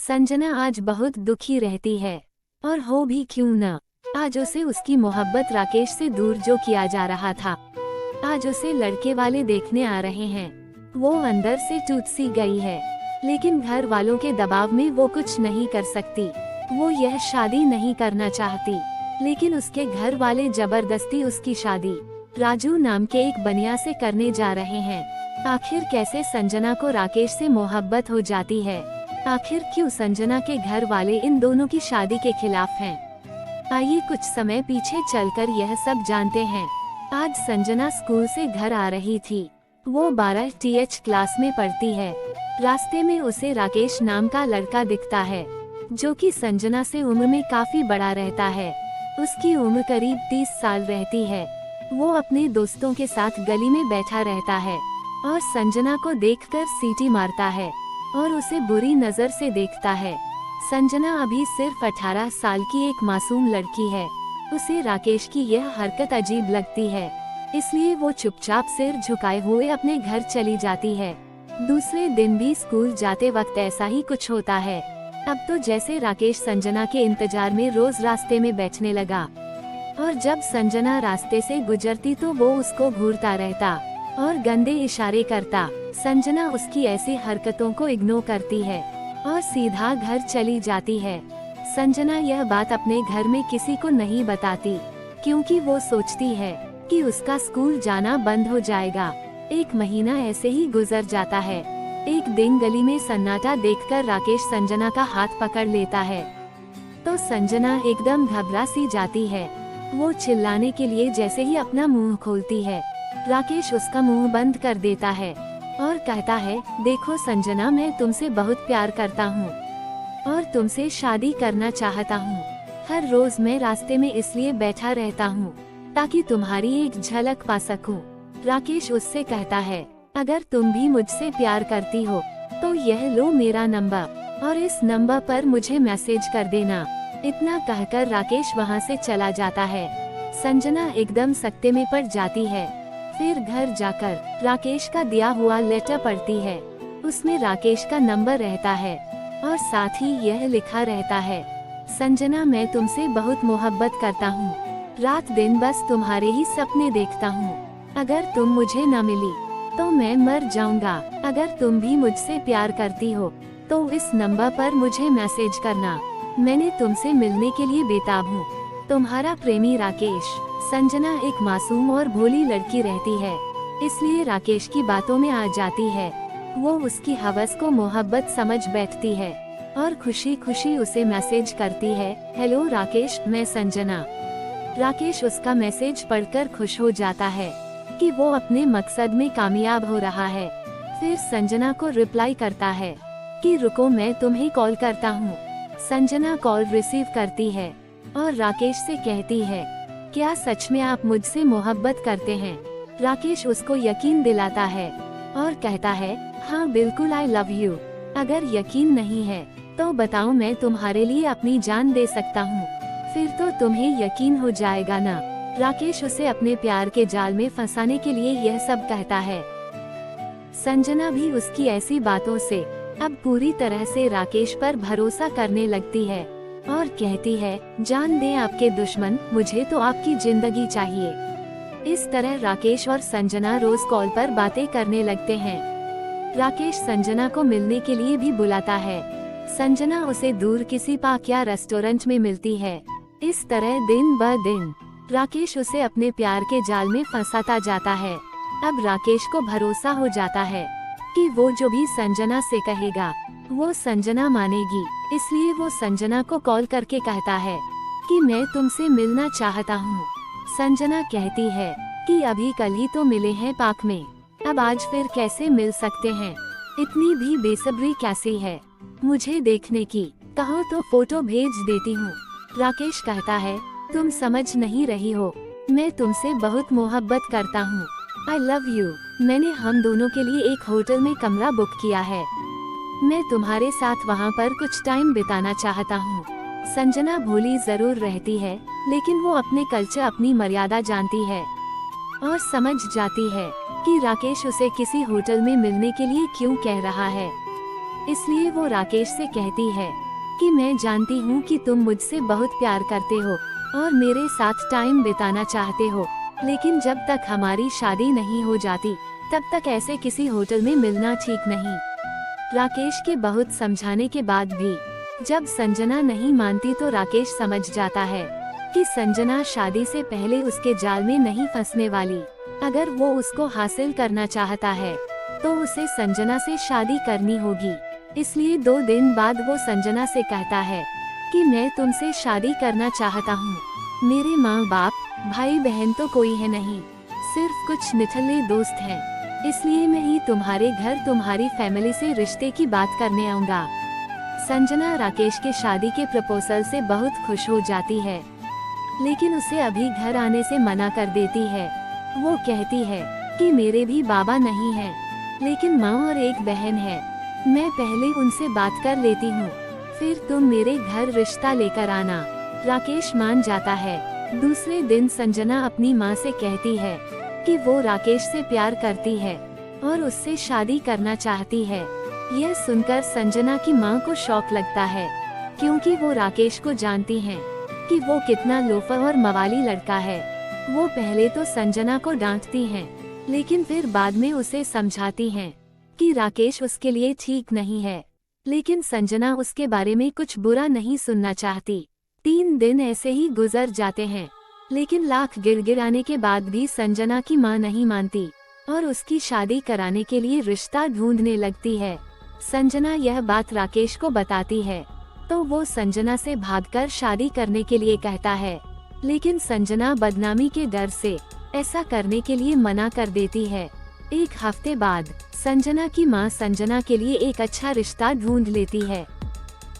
संजना आज बहुत दुखी रहती है। और हो भी क्यों न, आज उसे उसकी मोहब्बत राकेश से दूर जो किया जा रहा था, आज उसे लड़के वाले देखने आ रहे हैं। वो अंदर से टूट सी गई है, लेकिन घर वालों के दबाव में वो कुछ नहीं कर सकती। वो यह शादी नहीं करना चाहती, लेकिन उसके घर वाले जबरदस्ती उसकी शादी राजू नाम के एक बनिया से करने जा रहे हैं। आखिर कैसे संजना को राकेश से मोहब्बत हो जाती है? आखिर क्यों संजना के घर वाले इन दोनों की शादी के खिलाफ हैं? आइए कुछ समय पीछे चलकर यह सब जानते हैं। आज संजना स्कूल से घर आ रही थी। वो 12th क्लास में पढ़ती है। रास्ते में उसे राकेश नाम का लड़का दिखता है, जो कि संजना से उम्र में काफी बड़ा रहता है। उसकी उम्र करीब 30 साल रहती है। वो अपने दोस्तों के साथ गली में बैठा रहता है और संजना को देखकर सीटी मारता है और उसे बुरी नजर से देखता है। संजना अभी सिर्फ 18 साल की एक मासूम लड़की है। उसे राकेश की यह हरकत अजीब लगती है, इसलिए वो चुपचाप सिर झुकाए हुए अपने घर चली जाती है। दूसरे दिन भी स्कूल जाते वक्त ऐसा ही कुछ होता है। अब तो जैसे राकेश संजना के इंतजार में रोज रास्ते में बैठने लगा, और जब संजना रास्ते से गुजरती तो वो उसको घूरता रहता और गंदे इशारे करता। संजना उसकी ऐसी हरकतों को इग्नोर करती है और सीधा घर चली जाती है। संजना यह बात अपने घर में किसी को नहीं बताती, क्योंकि वो सोचती है कि उसका स्कूल जाना बंद हो जाएगा। एक महीना ऐसे ही गुजर जाता है। एक दिन गली में सन्नाटा देखकर राकेश संजना का हाथ पकड़ लेता है, तो संजना एकदम घबरा सी जाती है। वो चिल्लाने के लिए जैसे ही अपना मुंह खोलती है, राकेश उसका मुंह बंद कर देता है और कहता है, देखो संजना, मैं तुमसे बहुत प्यार करता हूँ और तुमसे शादी करना चाहता हूँ। हर रोज मैं रास्ते में इसलिए बैठा रहता हूँ ताकि तुम्हारी एक झलक पा सकूं। राकेश उससे कहता है, अगर तुम भी मुझसे प्यार करती हो तो यह लो मेरा नंबर और इस नंबर पर मुझे मैसेज कर देना। इतना कहकर राकेश वहाँ से चला जाता है। संजना एकदम सकते में पड़ जाती है। फिर घर जाकर राकेश का दिया हुआ लेटर पढ़ती है। उसमें राकेश का नंबर रहता है और साथ ही यह लिखा रहता है, संजना, मैं तुमसे बहुत मोहब्बत करता हूँ। रात दिन बस तुम्हारे ही सपने देखता हूँ। अगर तुम मुझे न मिली तो मैं मर जाऊंगा। अगर तुम भी मुझसे प्यार करती हो तो इस नंबर पर मुझे मैसेज करना। मैंने तुमसे मिलने के लिए बेताब हूँ। तुम्हारा प्रेमी राकेश। संजना एक मासूम और भोली लड़की रहती है, इसलिए राकेश की बातों में आ जाती है। वो उसकी हवस को मोहब्बत समझ बैठती है और खुशी खुशी उसे मैसेज करती है, हेलो राकेश, मैं संजना। राकेश उसका मैसेज पढ़कर खुश हो जाता है कि वो अपने मकसद में कामयाब हो रहा है। फिर संजना को रिप्लाई करता है कि रुको, मैं तुम्हें कॉल करता हूँ। संजना कॉल रिसीव करती है और राकेश से कहती है, क्या सच में आप मुझसे मोहब्बत करते हैं? राकेश उसको यकीन दिलाता है और कहता है, हाँ बिल्कुल, आई लव यू। अगर यकीन नहीं है तो बताओ, मैं तुम्हारे लिए अपनी जान दे सकता हूँ। फिर तो तुम्हें यकीन हो जाएगा ना। राकेश उसे अपने प्यार के जाल में फंसाने के लिए यह सब कहता है। संजना भी उसकी ऐसी बातों से अब पूरी तरह से राकेश पर भरोसा करने लगती है और कहती है, जान दे आपके दुश्मन, मुझे तो आपकी जिंदगी चाहिए। इस तरह राकेश और संजना रोज कॉल पर बातें करने लगते हैं। राकेश संजना को मिलने के लिए भी बुलाता है। संजना उसे दूर किसी पार्क या रेस्टोरेंट में मिलती है। इस तरह दिन ब दिन राकेश उसे अपने प्यार के जाल में फंसाता जाता है। अब राकेश को भरोसा हो जाता है कि वो जो भी संजना से कहेगा वो संजना मानेगी, इसलिए वो संजना को कॉल करके कहता है कि मैं तुमसे मिलना चाहता हूँ। संजना कहती है कि अभी कल ही तो मिले हैं पार्क में, अब आज फिर कैसे मिल सकते हैं? इतनी भी बेसब्री कैसी है मुझे देखने की? कहो तो फोटो भेज देती हूँ। राकेश कहता है, तुम समझ नहीं रही हो, मैं तुमसे बहुत मोहब्बत करता हूँ। I love you. मैंने हम दोनों के लिए एक होटल में कमरा बुक किया है। मैं तुम्हारे साथ वहाँ पर कुछ टाइम बिताना चाहता हूँ। संजना भोली जरूर रहती है, लेकिन वो अपने कल्चर, अपनी मर्यादा जानती है और समझ जाती है कि राकेश उसे किसी होटल में मिलने के लिए क्यों कह रहा है। इसलिए वो राकेश से कहती है कि मैं जानती हूँ कि तुम मुझसे बहुत प्यार करते हो और मेरे साथ टाइम बिताना चाहते हो, लेकिन जब तक हमारी शादी नहीं हो जाती तब तक ऐसे किसी होटल में मिलना ठीक नहीं। राकेश के बहुत समझाने के बाद भी जब संजना नहीं मानती तो राकेश समझ जाता है कि संजना शादी से पहले उसके जाल में नहीं फंसने वाली। अगर वो उसको हासिल करना चाहता है तो उसे संजना से शादी करनी होगी। इसलिए 2 दिन बाद वो संजना से कहता है कि मैं तुमसे शादी करना चाहता हूँ। मेरे माँ बाप भाई बहन तो कोई है नहीं, सिर्फ कुछ निठल्ले दोस्त हैं। इसलिए मैं ही तुम्हारे घर तुम्हारी फैमिली से रिश्ते की बात करने आऊँगा। संजना राकेश के शादी के प्रपोजल से बहुत खुश हो जाती है, लेकिन उसे अभी घर आने से मना कर देती है। वो कहती है कि मेरे भी बाबा नहीं हैं, लेकिन माँ और एक बहन है। मैं पहले उनसे बात कर लेती हूँ, फिर तुम मेरे घर रिश्ता लेकर आना। राकेश मान जाता है। दूसरे दिन संजना अपनी माँ से कहती है कि वो राकेश से प्यार करती है और उससे शादी करना चाहती है। यह सुनकर संजना की माँ को शौक लगता है, क्योंकि वो राकेश को जानती हैं कि वो कितना लोफर और मवाली लड़का है। वो पहले तो संजना को डांटती हैं, लेकिन फिर बाद में उसे समझाती हैं कि राकेश उसके लिए ठीक नहीं है, लेकिन संजना उसके बारे में कुछ बुरा नहीं सुनना चाहती। 3 दिन ऐसे ही गुजर जाते हैं, लेकिन लाख गिड़गिड़ाने के बाद भी संजना की माँ नहीं मानती और उसकी शादी कराने के लिए रिश्ता ढूंढने लगती है। संजना यह बात राकेश को बताती है तो वो संजना से भागकर शादी करने के लिए कहता है, लेकिन संजना बदनामी के डर से ऐसा करने के लिए मना कर देती है। 1 हफ्ते बाद संजना की माँ संजना के लिए एक अच्छा रिश्ता ढूंढ लेती है।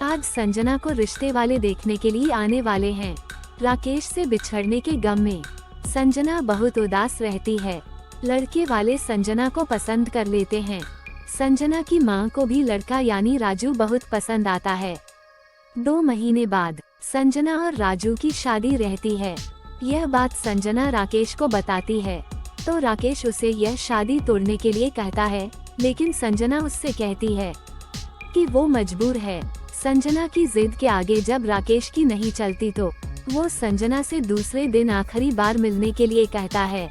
आज संजना को रिश्ते वाले देखने के लिए आने वाले हैं। राकेश से बिछड़ने के गम में संजना बहुत उदास रहती है। लड़के वाले संजना को पसंद कर लेते हैं। संजना की माँ को भी लड़का यानी राजू बहुत पसंद आता है। 2 महीने बाद संजना और राजू की शादी रहती है। यह बात संजना राकेश को बताती है तो राकेश उसे यह शादी तोड़ने के लिए कहता है, लेकिन संजना उससे कहती है कि वो मजबूर है। संजना की जिद के आगे जब राकेश की नहीं चलती तो वो संजना से दूसरे दिन आखिरी बार मिलने के लिए कहता है।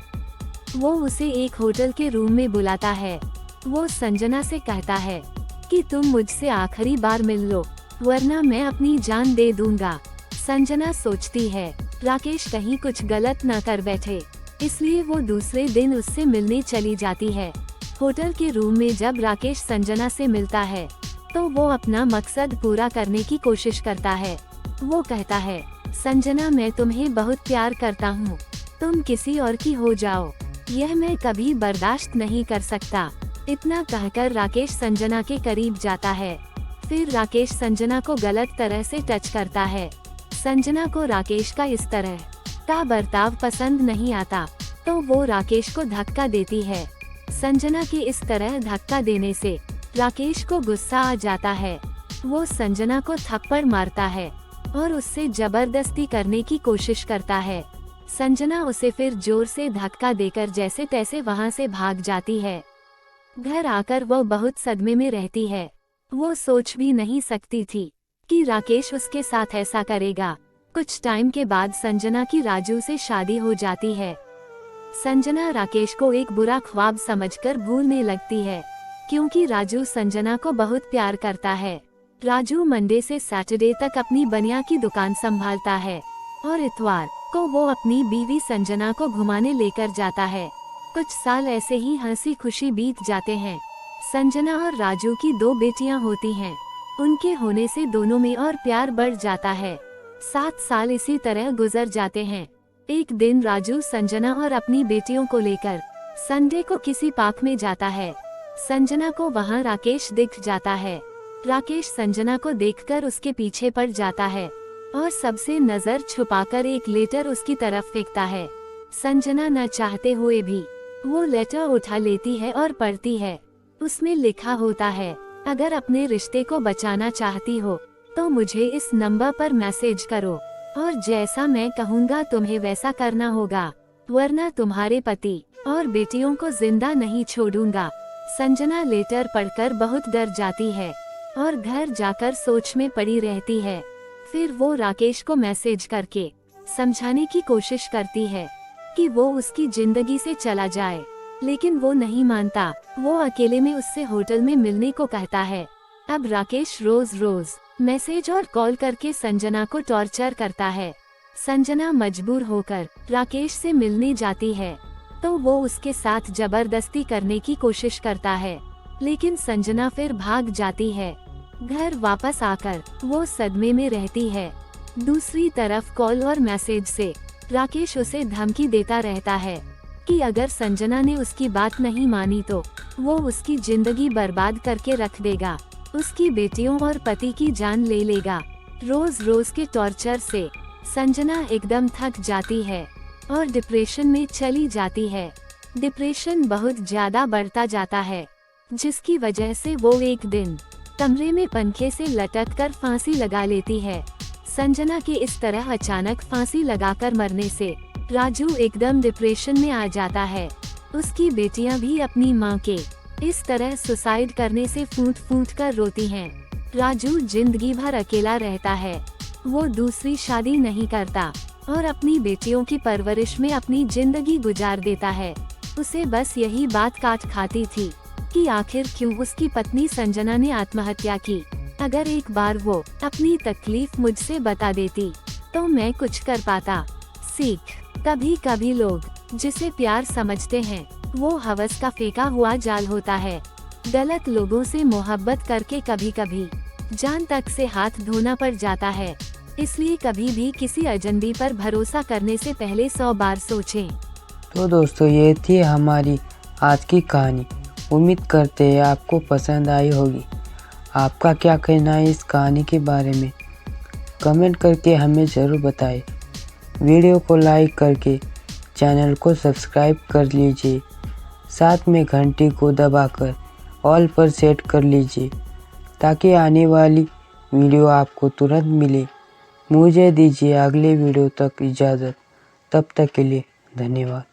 वो उसे एक होटल के रूम में बुलाता है। वो संजना से कहता है कि तुम मुझसे आखिरी बार मिल लो, वरना मैं अपनी जान दे दूंगा। संजना सोचती है राकेश कहीं कुछ गलत न कर बैठे, इसलिए वो दूसरे दिन उससे मिलने चली जाती है। होटल के रूम में जब राकेश संजना से मिलता है तो वो अपना मकसद पूरा करने की कोशिश करता है। वो कहता है, संजना मैं तुम्हें बहुत प्यार करता हूँ, तुम किसी और की हो जाओ, यह मैं कभी बर्दाश्त नहीं कर सकता। इतना कहकर राकेश संजना के करीब जाता है। फिर राकेश संजना को गलत तरह से टच करता है। संजना को राकेश का इस तरह का बर्ताव पसंद नहीं आता तो वो राकेश को धक्का देती है। संजना के इस तरह धक्का देने से राकेश को गुस्सा आ जाता है। वो संजना को थप्पड़ मारता है और उससे जबरदस्ती करने की कोशिश करता है। संजना उसे फिर जोर से धक्का देकर जैसे तैसे वहां से भाग जाती है। घर आकर वो बहुत सदमे में रहती है। वो सोच भी नहीं सकती थी कि राकेश उसके साथ ऐसा करेगा। कुछ टाइम के बाद संजना की राजू से शादी हो जाती है। संजना राकेश को एक बुरा ख्वाब समझकर भूलने लगती है, क्योंकि राजू संजना को बहुत प्यार करता है। राजू मंडे से सैटरडे तक अपनी बनिया की दुकान संभालता है और इतवार को वो अपनी बीवी संजना को घुमाने लेकर जाता है। कुछ साल ऐसे ही हंसी खुशी बीत जाते हैं। संजना और राजू की 2 बेटियां होती हैं। उनके होने से दोनों में और प्यार बढ़ जाता है। 7 साल इसी तरह गुजर जाते हैं। एक दिन राजू संजना और अपनी बेटियों को लेकर संडे को किसी पार्क में जाता है। संजना को वहां राकेश दिख जाता है। राकेश संजना को देखकर उसके पीछे पड़ जाता है और सबसे नजर छुपाकर एक लेटर उसकी तरफ फेंकता है। संजना न चाहते हुए भी वो लेटर उठा लेती है और पढ़ती है। उसमें लिखा होता है, अगर अपने रिश्ते को बचाना चाहती हो तो मुझे इस नंबर पर मैसेज करो और जैसा मैं कहूँगा तुम्हें वैसा करना होगा, वरना तुम्हारे पति और बेटियों को जिंदा नहीं छोड़ूंगा। संजना लेटर पढ़कर बहुत डर जाती है। और घर जाकर सोच में पड़ी रहती है। फिर वो राकेश को मैसेज करके समझाने की कोशिश करती है कि वो उसकी जिंदगी से चला जाए, लेकिन वो नहीं मानता। वो अकेले में उससे होटल में मिलने को कहता है। अब राकेश रोज रोज मैसेज और कॉल करके संजना को टॉर्चर करता है। संजना मजबूर होकर राकेश से मिलने जाती है तो वो उसके साथ जबरदस्ती करने की कोशिश करता है, लेकिन संजना फिर भाग जाती है। घर वापस आकर वो सदमे में रहती है। दूसरी तरफ कॉल और मैसेज से राकेश उसे धमकी देता रहता है कि अगर संजना ने उसकी बात नहीं मानी तो वो उसकी जिंदगी बर्बाद करके रख देगा, उसकी बेटियों और पति की जान ले लेगा। रोज रोज के टॉर्चर से संजना एकदम थक जाती है और डिप्रेशन में चली जाती है। डिप्रेशन बहुत ज्यादा बढ़ता जाता है, जिसकी वजह से वो एक दिन कमरे में पंखे से लटककर फांसी लगा लेती है। संजना के इस तरह अचानक फांसी लगाकर मरने से राजू एकदम डिप्रेशन में आ जाता है। उसकी बेटियां भी अपनी मां के इस तरह सुसाइड करने से फूट फूट कर रोती हैं। राजू जिंदगी भर अकेला रहता है। वो दूसरी शादी नहीं करता और अपनी बेटियों की परवरिश में अपनी जिंदगी गुजार देता है। उसे बस यही बात काट खाती थी कि आखिर क्यों उसकी पत्नी संजना ने आत्महत्या की। अगर एक बार वो अपनी तकलीफ मुझसे बता देती तो मैं कुछ कर पाता। सीख, कभी कभी लोग जिसे प्यार समझते हैं वो हवस का फेंका हुआ जाल होता है। गलत लोगों से मोहब्बत करके कभी कभी जान तक से हाथ धोना पड़ जाता है। इसलिए कभी भी किसी अजनबी पर भरोसा करने से पहले 100 बार सोचें। तो दोस्तों, ये थी हमारी आज की कहानी। उम्मीद करते हैं आपको पसंद आई होगी। आपका क्या कहना है इस कहानी के बारे में? कमेंट करके हमें ज़रूर बताएं। वीडियो को लाइक करके चैनल को सब्सक्राइब कर लीजिए। साथ में घंटी को दबाकर ऑल पर सेट कर लीजिए ताकि आने वाली वीडियो आपको तुरंत मिले। मुझे दीजिए अगले वीडियो तक इजाज़त। तब तक के लिए धन्यवाद।